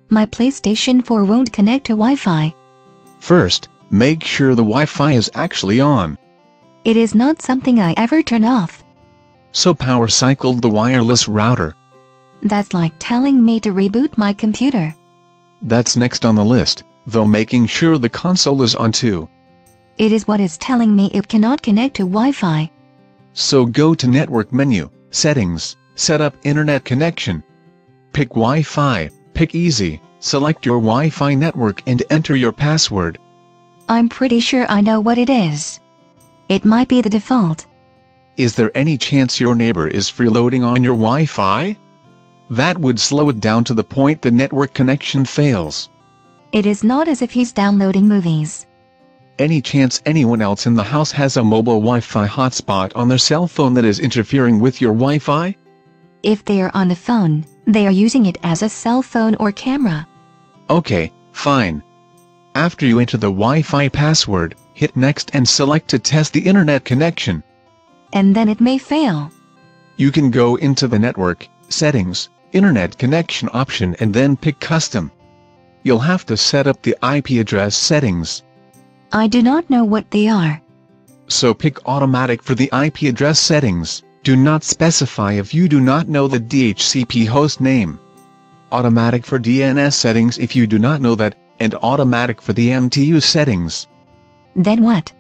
My PlayStation 4 won't connect to Wi-Fi. First, make sure the Wi-Fi is actually on. It is not something I ever turn off. So power cycled the wireless router. That's like telling me to reboot my computer. That's next on the list, though making sure the console is on too. It is what is telling me it cannot connect to Wi-Fi. So go to Network menu, Settings, Set up Internet Connection. Pick Wi-Fi, pick Easy, select your Wi-Fi network and enter your password. I'm pretty sure I know what it is. It might be the default. Is there any chance your neighbor is freeloading on your Wi-Fi? That would slow it down to the point the network connection fails. It is not as if he's downloading movies. Any chance anyone else in the house has a mobile Wi-Fi hotspot on their cell phone that is interfering with your Wi-Fi? If they are on the phone, they are using it as a cell phone or camera. Okay, fine. After you enter the Wi-Fi password, hit Next and select to test the internet connection. And then it may fail. You can go into the Network, Settings, Internet Connection option and then pick Custom. You'll have to set up the IP address settings. I do not know what they are. So pick Automatic for the IP address settings. Do not specify if you do not know the DHCP host name. Automatic for DNS settings if you do not know that, and Automatic for the MTU settings. Then what?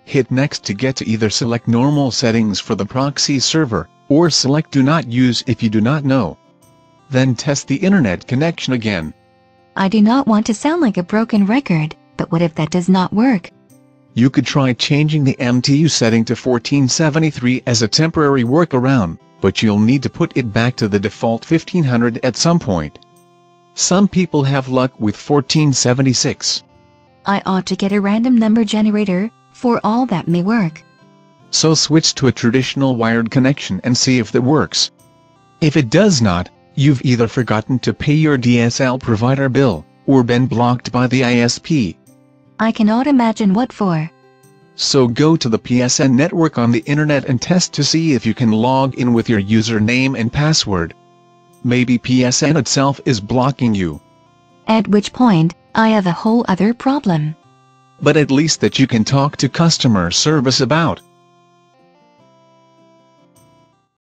Hit Next to get to either select Normal settings for the proxy server, or select Do Not Use if you do not know. Then test the internet connection again. I do not want to sound like a broken record, but what if that does not work? You could try changing the MTU setting to 1473 as a temporary workaround, but you'll need to put it back to the default 1500 at some point. Some people have luck with 1476. I ought to get a random number generator, for all that may work. So switch to a traditional wired connection and see if that works. If it does not, you've either forgotten to pay your DSL provider bill, or been blocked by the ISP. I cannot imagine what for. So go to the PSN network on the internet and test to see if you can log in with your username and password. Maybe PSN itself is blocking you. At which point, I have a whole other problem. But at least that you can talk to customer service about.